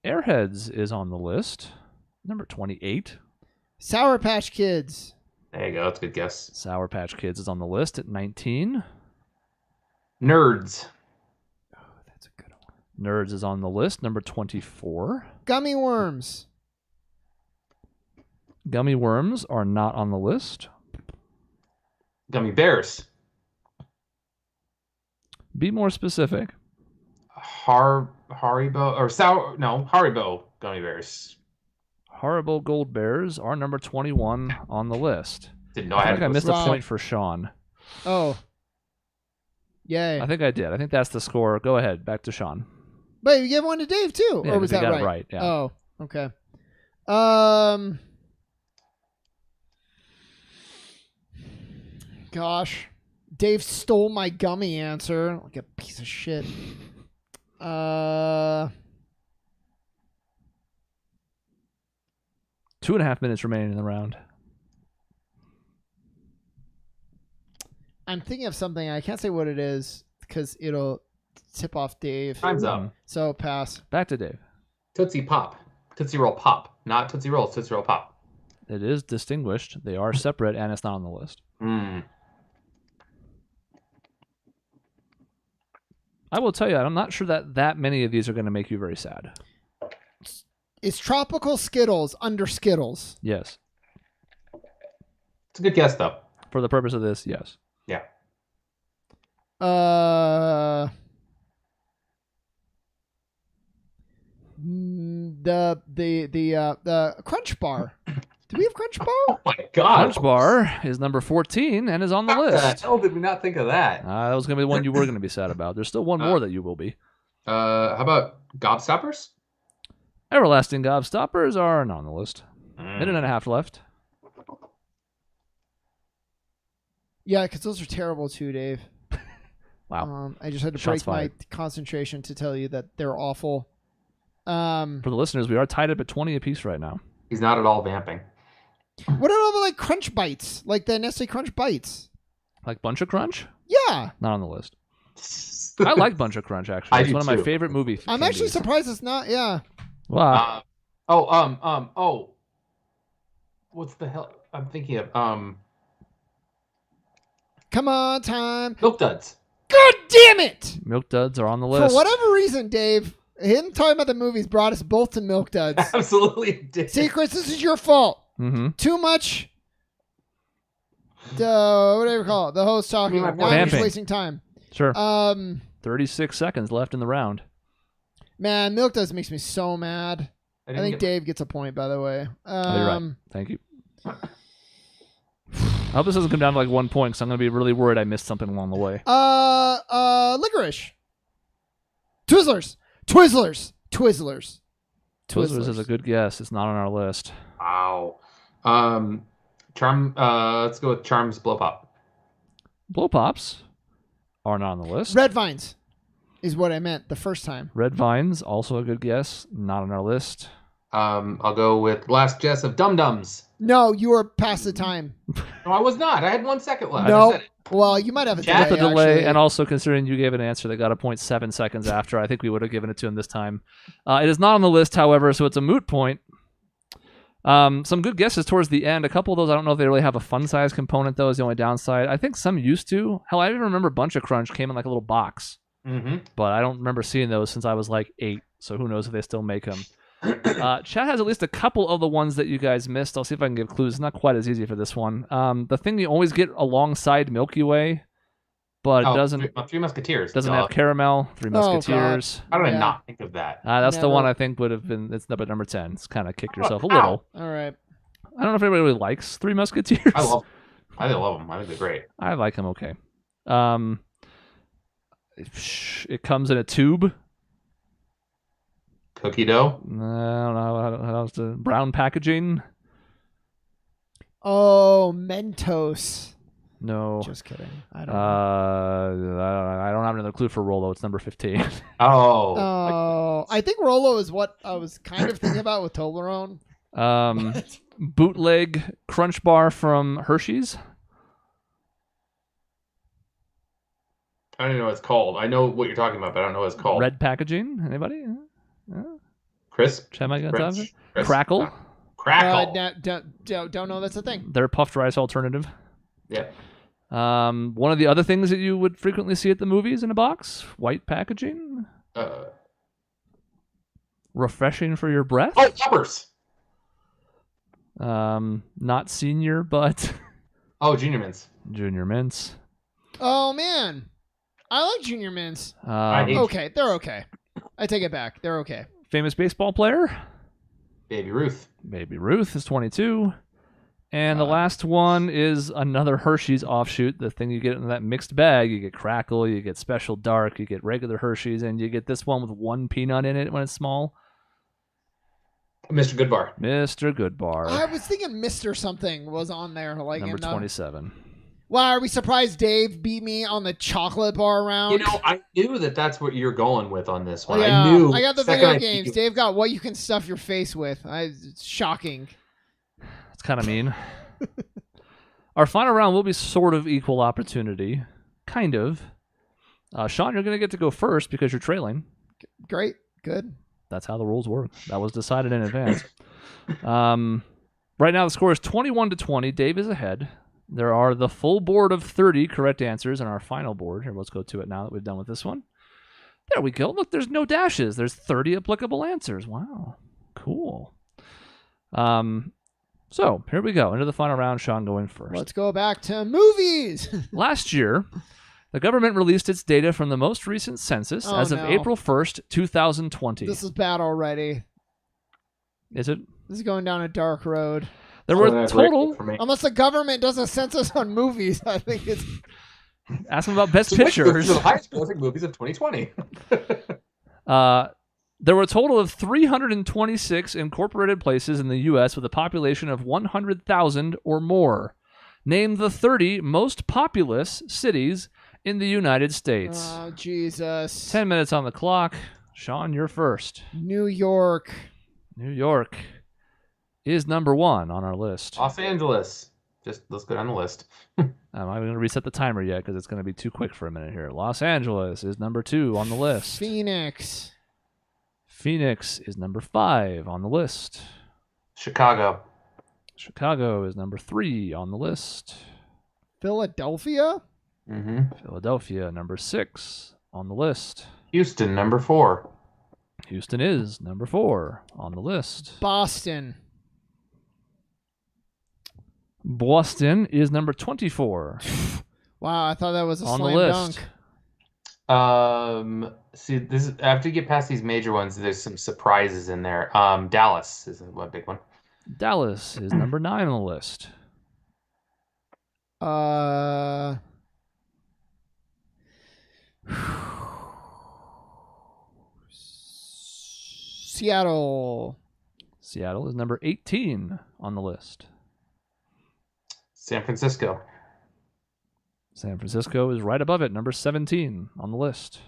Airheads is on the list, number 28. Sour Patch Kids. There you go. That's a good guess. Sour Patch Kids is on the list at 19. Nerds. Oh, that's a good one. Nerds is on the list, number 24. Gummy Worms. Gummy Worms are not on the list. Gummy Bears. Be more specific. Haribo or sour? No, Haribo Gummy Bears. Horrible Gold Bears are number 21 on the list. Didn't know I I had think to I go missed a Wow. point for Sean. Oh. Yay. I think I did. I think that's the score. Go ahead. Back to Sean. Wait, you gave one to Dave too? Yeah, or was 'cause he that got it right? right, yeah. Oh, okay. Gosh. Dave stole my gummy answer. Like a piece of shit. 2.5 minutes remaining in the round. I'm thinking of something. I can't say what it is because it'll tip off Dave. Time's up. So pass. Back to Dave. Tootsie Pop. Tootsie Roll Pop. Not Tootsie Rolls. Tootsie Roll Pop. It is distinguished. They are separate, and it's not on the list. I will tell you, I'm not sure that many of these are going to make you very sad. It's Tropical Skittles under Skittles. Yes. It's a good guess, though. For the purpose of this, yes. Yeah. The Crunch Bar. Do we have Crunch Bar? Oh my God. Crunch Bar is number 14 and is on the How the list. hell did we not think of that? That was going to be the one you were going to be sad about. There's still one more that you will be. How about Gobstoppers? Everlasting Gobstoppers are not on the list. Minute and a half left. Yeah, because those are terrible too, Dave. Wow. I just had to Shots break my fired. concentration to tell you that they're awful. For the listeners, we are tied up at 20 apiece right now. He's not at all vamping. What about like Crunch Bites? Like the Nestle Crunch Bites? Like Bunch of Crunch? Yeah. Not on the list. I like Bunch of Crunch, actually. I It's do one of my too. favorite movie I'm actually candies. surprised it's not. Yeah. Wow. What's the hell? I'm thinking of Come on, time. Milk Duds. God damn it! Milk Duds are on the list. For whatever reason, Dave, Him talking about the movies brought us both to Milk Duds. Absolutely did. See, Chris, this is your fault. Mm-hmm. Too much. Whatever you call it. The host talking. Now I'm just wasting time. Sure. 36 seconds left in the round. Man, Milk Duds makes me so mad. I think Dave gets a point, by the way. You're right. Thank you. I hope this doesn't come down to like 1 point, because I'm going to be really worried I missed something along the way. Licorice. Twizzlers. Twizzlers is a good guess. It's not on our list. Wow. Charm. Let's go with Charms Blow Pop. Blow Pops are not on the list. Red Vines is what I meant the first time. Red Vines, also a good guess. Not on our list. I'll go with Last Guess of Dum Dums. No, you were past the time. No, I was not. I had 1 second left. No. Well, you might have a delay. The delay, actually. and also considering you gave an answer that got a point 7 seconds after, I think we would have given it to him this time. It is not on the list, however, so it's a moot point. Some good guesses towards the end. A couple of those, I don't know if they really have a fun size component, though, is the only downside. I think some used to. Hell, I even remember Bunch of Crunch came in like a little box. Mm-hmm. But I don't remember seeing those since I was like 8, so who knows if they still make them. Chat has at least a couple of the ones that you guys missed. I'll see if I can give clues. It's not quite as easy for this one. The thing you always get alongside Milky Way, but it doesn't. Three Musketeers. Doesn't have caramel. Three Musketeers. How did I not think of that? That's the one I think would have been. It's number 10. It's kind of kick yourself a little. All right. I don't know if anybody really likes Three Musketeers. I love them. I think they're great. I like them. Okay. It comes in a tube. Cookie dough? I don't know how else to. Brown packaging. Oh, Mentos. No. Just kidding. I don't know. I don't have another clue for Rolo. It's number 15. Oh. I think Rolo is what I was kind of thinking about with Toblerone. Bootleg Crunch Bar from Hershey's. I don't even know what it's called. I know what you're talking about, but I don't know what it's called. Red packaging. Anybody? Crisp? Crackle. Crackle. Don't know that's a thing. Their puffed rice alternative. Yeah. One of the other things that you would frequently see at the movies in a box. White packaging. Refreshing for your breath. Oh, Yuppers. Not senior, but... Oh, Junior Mints. Junior Mints. Oh, man. I like Junior Mints. Okay, they're okay. I take it back. They're okay. Famous baseball player? Baby Ruth. Baby Ruth is 22. And the last one is another Hershey's offshoot. The thing you get in that mixed bag. You get Crackle, you get Special Dark, you get regular Hershey's, and you get this one with one peanut in it when it's small. Mr. Goodbar. Mr. Goodbar. I was thinking Mr. something was on there. Like number 27. Wow, are we surprised Dave beat me on the chocolate bar round? You know, I knew that's what you're going with on this one. Yeah, I knew. I got the video games. Dave got what you can stuff your face with. It's shocking. That's kind of mean. Our final round will be sort of equal opportunity. Kind of. Sean, you're going to get to go first because you're trailing. Great. Good. That's how the rules work. That was decided in advance. Right now, the score is 21-20. Dave is ahead. There are the full board of 30 correct answers on our final board. Here, let's go to it now that we've done with this one. There we go. Look, there's no dashes. There's 30 applicable answers. Wow. Cool. So, here we go. Into the final round. Sean going first. Let's go back to movies. Last year, the government released its data from the most recent census of April 1st, 2020. This is bad already. Is it? This is going down a dark road. There were total... Unless the government does a census on movies, I think it's... Ask them about Best Pictures. The highest grossing movies of 2020. There were a total of 326 incorporated places in the U.S. with a population of 100,000 or more. Name the 30 most populous cities in the United States. Oh, Jesus. 10 minutes on the clock. Sean, you're first. New York. New York is number 1 on our list. Los Angeles. Let's go down the list. I'm not going to reset the timer yet because it's going to be too quick for a minute here. Los Angeles is number 2 on the list. Phoenix is number 5 on the list. Chicago is number 3 on the list. Philadelphia? Mm-hmm. Philadelphia, number 6 on the list. Houston, number 4. Houston is number 4 on the list. Boston. Boston is number 24 Wow, I thought that was a on the slam list. dunk. See, this is after you get past these major ones, there's some surprises in there. Dallas is a big one. Dallas is number 9 on the list. Seattle. Seattle is number 18 on the list. San Francisco. San Francisco is right above it, number 17 on the list.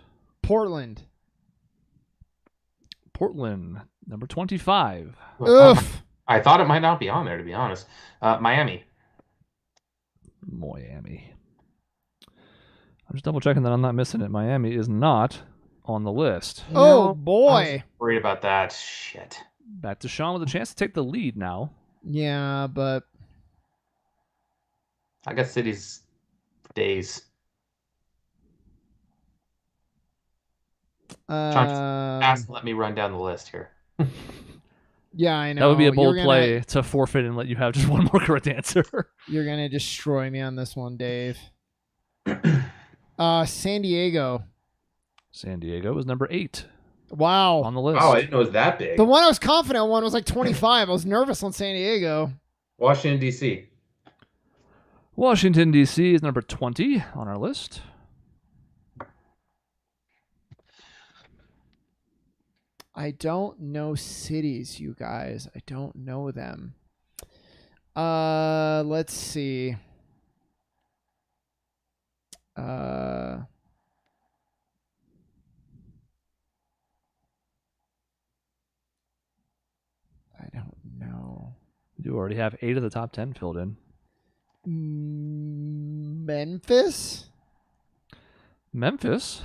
Portland. Portland, number 25. Oof. I thought it might not be on there, to be honest. Miami. Miami. I'm just double checking that I'm not missing it. Miami is not on the list. Oh, No, boy. I was worried about that. Shit. Back to Sean with a chance to take the lead now. Yeah, but I got cities for days. Ask, let me run down the list here. yeah, I know. That would be a bold You're play to forfeit and let you have just one more correct answer. You're going to destroy me on this one, Dave. San Diego. San Diego is number 8 Wow. on the list. Oh, I didn't know it was that big. The one I was confident on was like 25. I was nervous on San Diego. Washington, D.C. Washington, D.C. is number 20 on our list. I don't know cities, you guys. I don't know them. Let's see. I don't know. You already have 8 of the top 10 filled in. Memphis? Memphis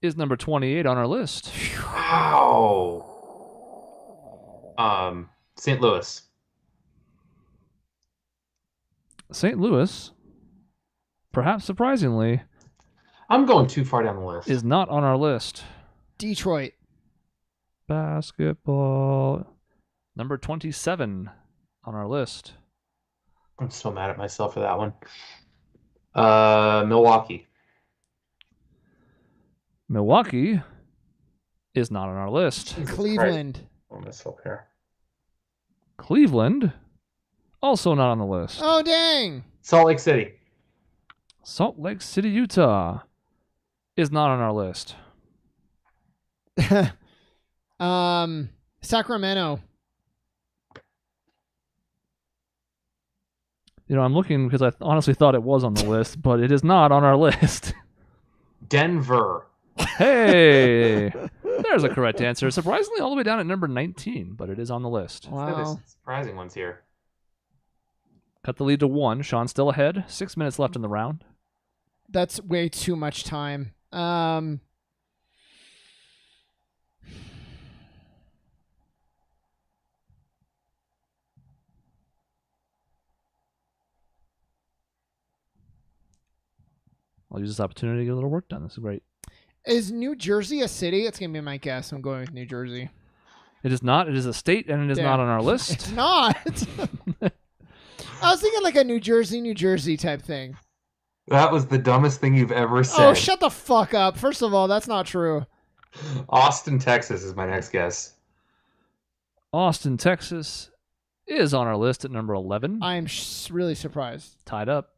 is number 28 on our list. Wow. St. Louis. St. Louis, perhaps surprisingly, I'm going too far down the list. is not on our list. Detroit. Basketball, number 27 on our list. I'm so mad at myself for that one. Milwaukee. Milwaukee is not on our list. Jesus Cleveland. Christ. I'll mess up here. Cleveland, also not on the list. Oh, dang. Salt Lake City. Salt Lake City, Utah is not on our list. Sacramento. You know, I'm looking because I honestly thought it was on the list, but it is not on our list. Denver. Hey, there's a correct answer. Surprisingly, all the way down at number 19, but it is on the list. There's Wow. some surprising ones here. Cut the lead to 1. Sean's still ahead. 6 minutes left in the round. That's way too much time. I'll use this opportunity to get a little work done. This is great. Is New Jersey a city? It's going to be my guess. I'm going with New Jersey. It is not. It is a state, and it is Damn. not on our It's list. not. I was thinking like a New Jersey type thing. That was the dumbest thing you've ever said. Oh, shut the fuck up. First of all, that's not true. Austin, Texas is my next guess. Austin, Texas is on our list at number 11. I'm really surprised. Tied up.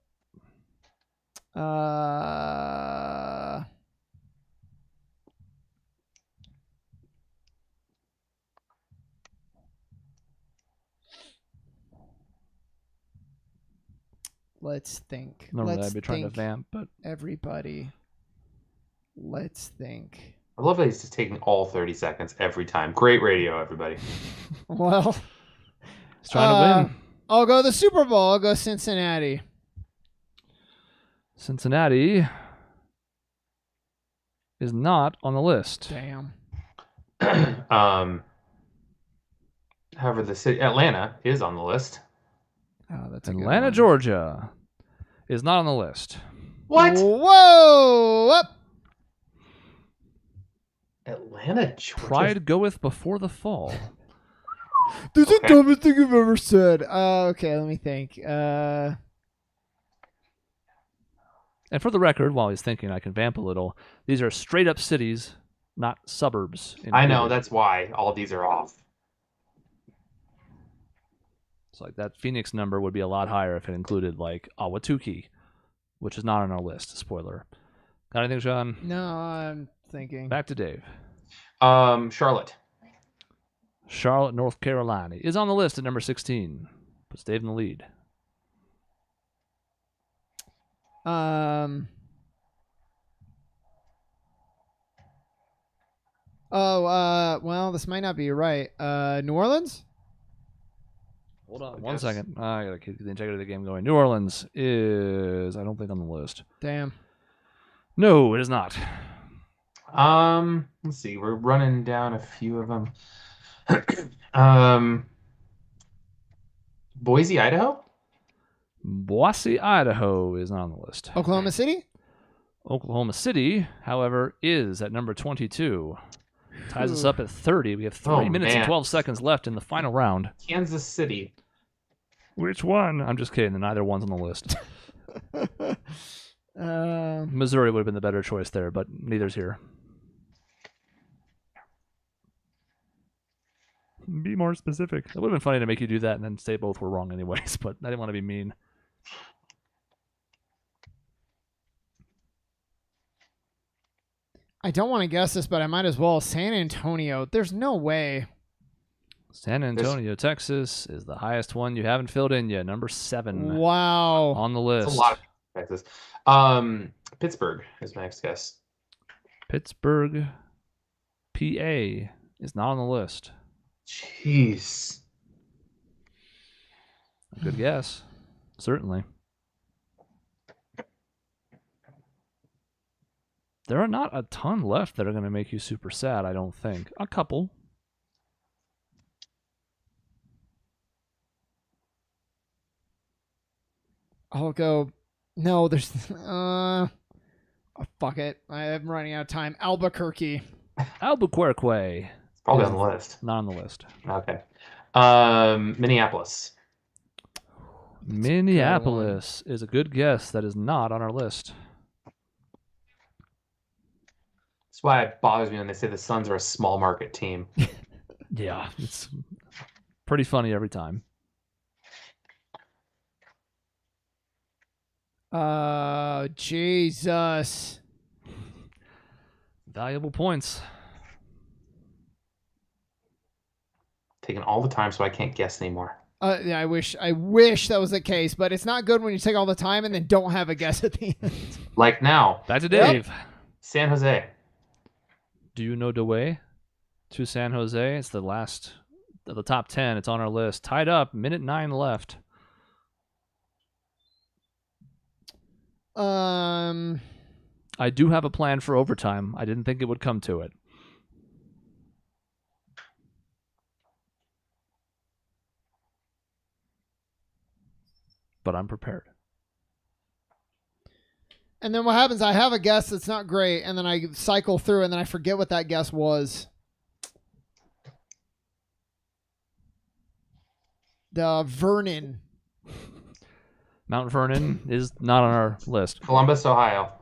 Let's think. Normally Let's I'd be trying to think, vamp, but everybody. Let's think. I love that he's just taking all 30 seconds every time. Great radio, everybody. Well, he's trying to win. I'll go the Super Bowl. I'll go Cincinnati. Cincinnati is not on the list. Damn. However, the city Atlanta is on the list. Oh, that's a good Atlanta, one. Georgia is not on the list. What? Whoa! Up. Atlanta, Georgia. Pride goeth before the fall. This is the dumbest thing I've ever said. Okay, let me think. And for the record, while he's thinking, I can vamp a little. These are straight up cities, not suburbs. I know, that's why all these are off. So like that Phoenix number would be a lot higher if it included like Ahwatukee, which is not on our list. Spoiler. Got anything, Sean? No, I'm thinking. Back to Dave. Charlotte. Charlotte, North Carolina is on the list at number 16. Puts Dave in the lead. Well, this might not be right. New Orleans? Hold on one second. I gotta keep the integrity of the game going. New Orleans is, I don't think, on the list. Damn. No, it is not. Let's see. We're running down a few of them. Boise, Idaho? Boise, Idaho is not on the list. Oklahoma City? Oklahoma City, however, is at number 22. Ties us up at 30. We have 3 minutes and 12 seconds left in the final round. Kansas City. Which one? I'm just kidding. Neither one's on the list. Missouri would have been the better choice there, but neither's here. Be more specific. It would have been funny to make you do that and then say both were wrong anyways, but I didn't want to be mean. I don't want to guess this, but I might as well. San Antonio. There's no way. San Antonio, Texas is the highest one you haven't filled in yet. Number 7. Wow. On the list. That's a lot of Texas. Pittsburgh is my next guess. Pittsburgh, PA is not on the list. Jeez. Good guess. Certainly. There are not a ton left that are going to make you super sad, I don't think. A couple. I'll go. No, there's. Fuck it. I'm running out of time. Albuquerque. Albuquerque. It's probably on the list. Not on the list. Okay. Minneapolis. Minneapolis is a good guess. That is not on our list. That's why it bothers me when they say the Suns are a small market team. Yeah, it's pretty funny every time. Jesus. Valuable points. Taking all the time so I can't guess anymore. Yeah, I wish that was the case, but it's not good when you take all the time and then don't have a guess at the end. Like now. Back to Dave. Yep. San Jose. Do you know the way to San Jose? It's the last of the top 10. It's on our list. Tied up. Minute 9 left. I do have a plan for overtime. I didn't think it would come to it. But I'm prepared. And then what happens, I have a guess that's not great, and then I cycle through, and then I forget what that guess was. The Vernon. Mount Vernon is not on our list. Columbus, Ohio.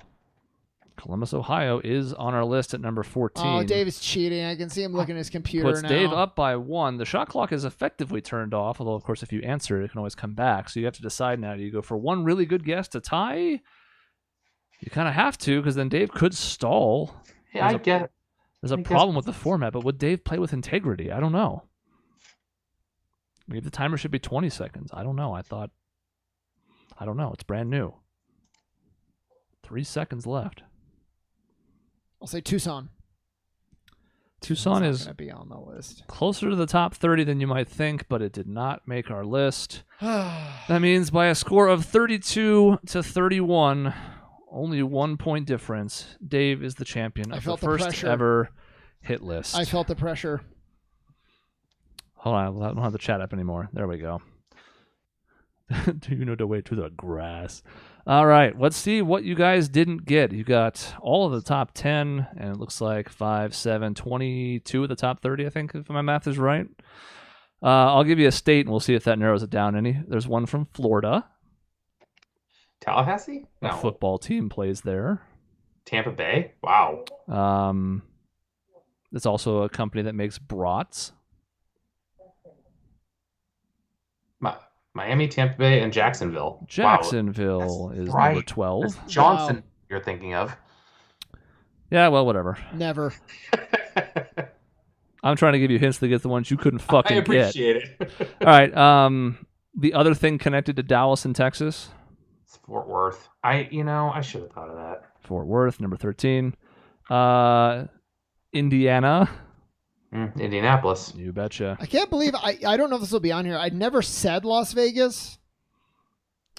Columbus, Ohio is on our list at number 14. Oh, Dave is cheating. I can see him looking at his computer Puts now. Dave up by 1. The shot clock is effectively turned off, although, of course, if you answer it can always come back. So you have to decide now. Do you go for one really good guess to tie? You kind of have to, because then Dave could stall. Yeah, I get it. There's a problem with the format, but would Dave play with integrity? I don't know. Maybe the timer should be 20 seconds. I don't know. I don't know. It's brand new. 3 seconds left. I'll say Tucson. Tucson is going to be on the list. Closer to the top 30 than you might think, but it did not make our list. That means by a score of 32 to 31, only 1 point difference, Dave is the champion of the first ever hit list. I felt the pressure. Hold on, I don't have the chat up anymore. There we go. Do you know the way to the grass? All right, let's see what you guys didn't get. You got all of the top 10, and it looks like 5, 7, 22 of the top 30, I think, if my math is right. I'll give you a state, and we'll see if that narrows it down any. There's one from Florida. Tallahassee? No. A football team plays there. Tampa Bay? Wow. It's also a company that makes brats. Miami, Tampa Bay, and Jacksonville. Jacksonville is right. number 12. That's Johnson you're thinking of. Yeah, well, whatever. Never. I'm trying to give you hints to get the ones you couldn't fucking get. I appreciate it. All right. The other thing connected to Dallas and Texas? It's Fort Worth. I should have thought of that. Fort Worth, number 13. Indiana. Indianapolis. You betcha. I can't believe I don't know if this will be on here. I never said Las Vegas.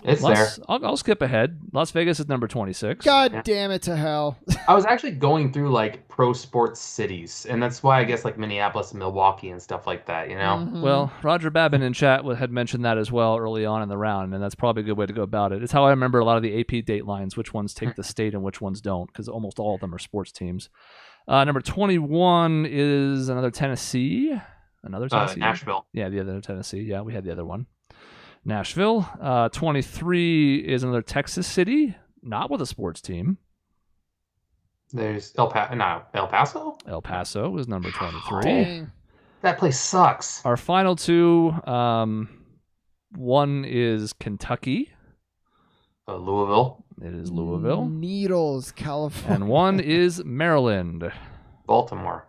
It's there. I'll skip ahead. Las Vegas is number 26. God damn it to hell. I was actually going through like pro sports cities, and that's why I guess like Minneapolis and Milwaukee and stuff like that, you know? Mhm. Well, Roger Babin in chat had mentioned that as well early on in the round, and that's probably a good way to go about it. It's how I remember a lot of the AP date lines, which ones take the state and which ones don't, because almost all of them are sports teams. Number 21 is another Tennessee. Another Tennessee? Nashville. Yeah, the other Tennessee. Yeah, we had the other one. Nashville. 23 is another Texas city, not with a sports team. There's El Paso? El Paso is number 23. Dang. That place sucks. Our final two, one is Kentucky. Louisville. It is Louisville. Needles, California. And one is Maryland. Baltimore.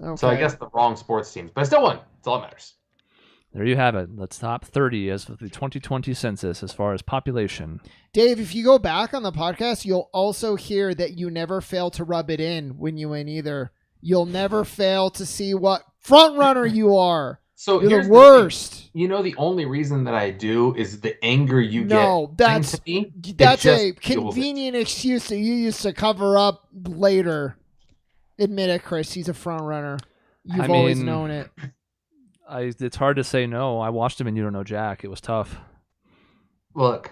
Okay. So I guess the wrong sports teams, but I still won. That's all that matters. There you have it. The top 30 as of the 2020 census as far as population. Dave, if you go back on the podcast, you'll also hear that you never fail to rub it in when you win either. You'll never fail to see what front runner you are. So You're here's the worst. The only reason that I do is the anger you get. No, that's to me, that's it a just fuels it. convenient excuse that you used to cover up later. Admit it, Chris. He's a front runner. You've always known it. It's hard to say no. I watched him and you don't know Jack. It was tough. Look,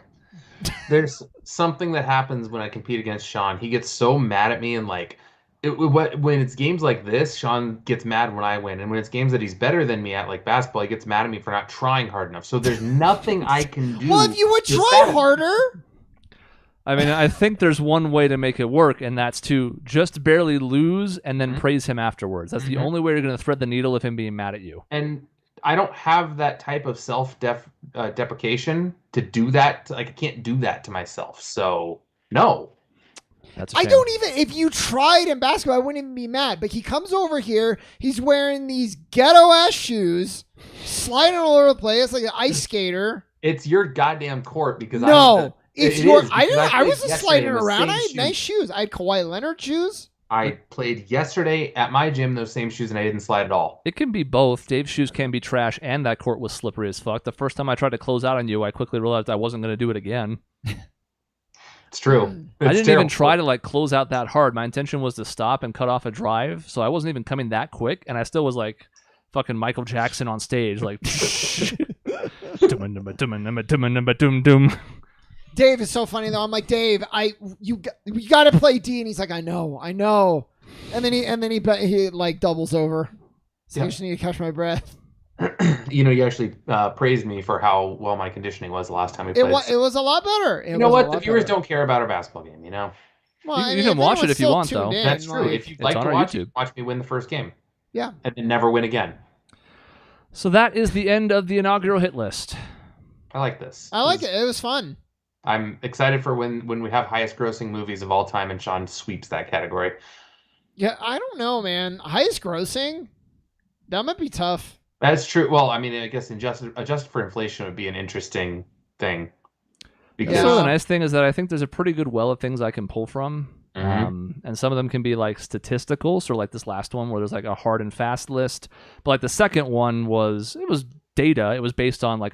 there's something that happens when I compete against Sean. He gets so mad at me and like, when it's games like this, Sean gets mad when I win. And when it's games that he's better than me at, like basketball, he gets mad at me for not trying hard enough. So there's nothing I can do. Well, if you would try harder. I mean, I think there's one way to make it work, and that's to just barely lose and then praise him afterwards. That's the only way you're going to thread the needle of him being mad at you. And I don't have that type of self-deprecation to do that. Like, I can't do that to myself. So, no. That's a I shame. don't even, if you tried in basketball, I wouldn't even be mad. But he comes over here, he's wearing these ghetto-ass shoes, sliding all over the place like an ice skater. It's your goddamn court because It's it your. is, I wasn't yesterday sliding in the around. same I had shoes. nice shoes. I had Kawhi Leonard shoes. I played yesterday at my gym those same shoes and I didn't slide at all. It can be both. Dave's shoes can be trash, and that court was slippery as fuck. The first time I tried to close out on you, I quickly realized I wasn't going to do it again. It's true. I didn't even try to close out that hard. My intention was to stop and cut off a drive, so I wasn't even coming that quick, and I still was like fucking Michael Jackson on stage, like. Dave is so funny though. I'm like, Dave, you got to play D, and he's like, I know, and then he like doubles over. So I just need to catch my breath. You actually praised me for how well my conditioning was the last time we played. It was a lot better. You know what? The viewers don't care about our basketball game. Well, you can watch it if you want, though. That's true. If you'd like to watch me win the first game. Yeah. And then never win again. So that is the end of the inaugural hit list. I like this. I like it. It was fun. I'm excited for when we have highest grossing movies of all time and Sean sweeps that category. Yeah, I don't know, man. Highest grossing? That might be tough. That's true. Well, I mean, I guess adjusted for inflation would be an interesting thing. Because So the nice thing is that I think there's a pretty good well of things I can pull from. And some of them can be like statistical. So like this last one where there's like a hard and fast list. But like the second one was data. It was based on like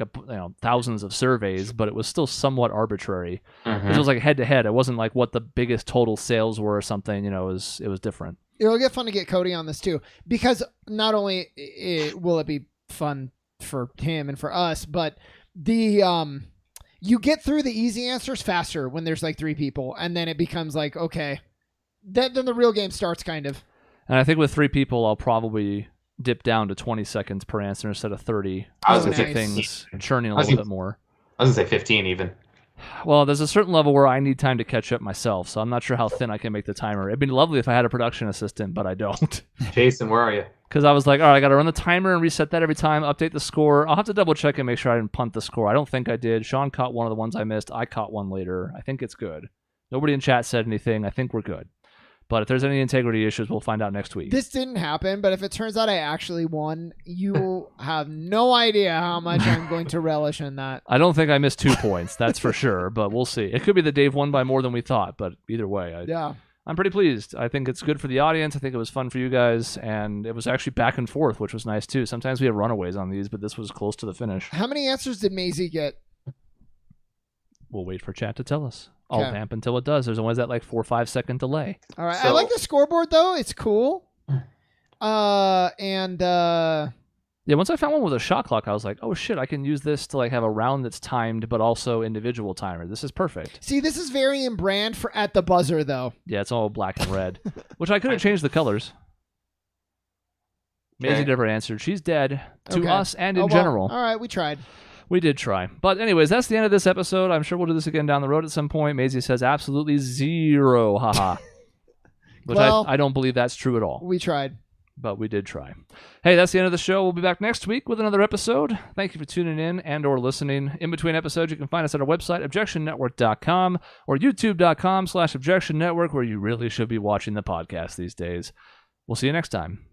thousands of surveys, but it was still somewhat arbitrary. It was like head to head. It wasn't like what the biggest total sales were or something. It was different. It'll get fun to get Cody on this too, because not only will it be fun for him and for us, but You get through the easy answers faster when there's like 3 people, and then it becomes like, okay, then the real game starts kind of. And I think with 3 people, I'll probably dip down to 20 seconds per answer instead of 30. I was to gonna get say things churning a little bit more. I was going to say 15 even. Well, there's a certain level where I need time to catch up myself, so I'm not sure how thin I can make the timer. It'd be lovely if I had a production assistant, but I don't. Jason, where are you? Because I was like, all right, I got to run the timer and reset that every time, update the score. I'll have to double check and make sure I didn't punt the score. I don't think I did. Sean caught one of the ones I missed. I caught one later. I think it's good. Nobody in chat said anything. I think we're good. But if there's any integrity issues, we'll find out next week. This didn't happen, but if it turns out I actually won, you have no idea how much I'm going to relish in that. I don't think I missed 2 points, that's for sure, but we'll see. It could be that Dave won by more than we thought, but either way, I'm pretty pleased. I think it's good for the audience. I think it was fun for you guys, and it was actually back and forth, which was nice too. Sometimes we have runaways on these, but this was close to the finish. How many answers did Maisie get? We'll wait for chat to tell us. I'll Okay. vamp until it does. There's always that like 4 or 5 second delay. All right. I So- like the scoreboard, though. It's cool. Yeah, once I found one with a shot clock, I was like, oh shit, I can use this to like have a round that's timed, but also individual timer. This is perfect. See, this is very in brand for at the buzzer, though. Yeah, it's all black and red, which I could have changed the colors. Maisie Okay. never answered. She's dead to Okay. us and in Oh, well, general. All right, we tried. We did try. But anyways, that's the end of this episode. I'm sure we'll do this again down the road at some point. Maisie says absolutely 0, haha. Which Well- I don't believe that's true at all. We tried. But we did try. Hey, that's the end of the show. We'll be back next week with another episode. Thank you for tuning in and or listening. In between episodes, you can find us at our website, objectionnetwork.com or youtube.com/objectionnetwork, where you really should be watching the podcast these days. We'll see you next time.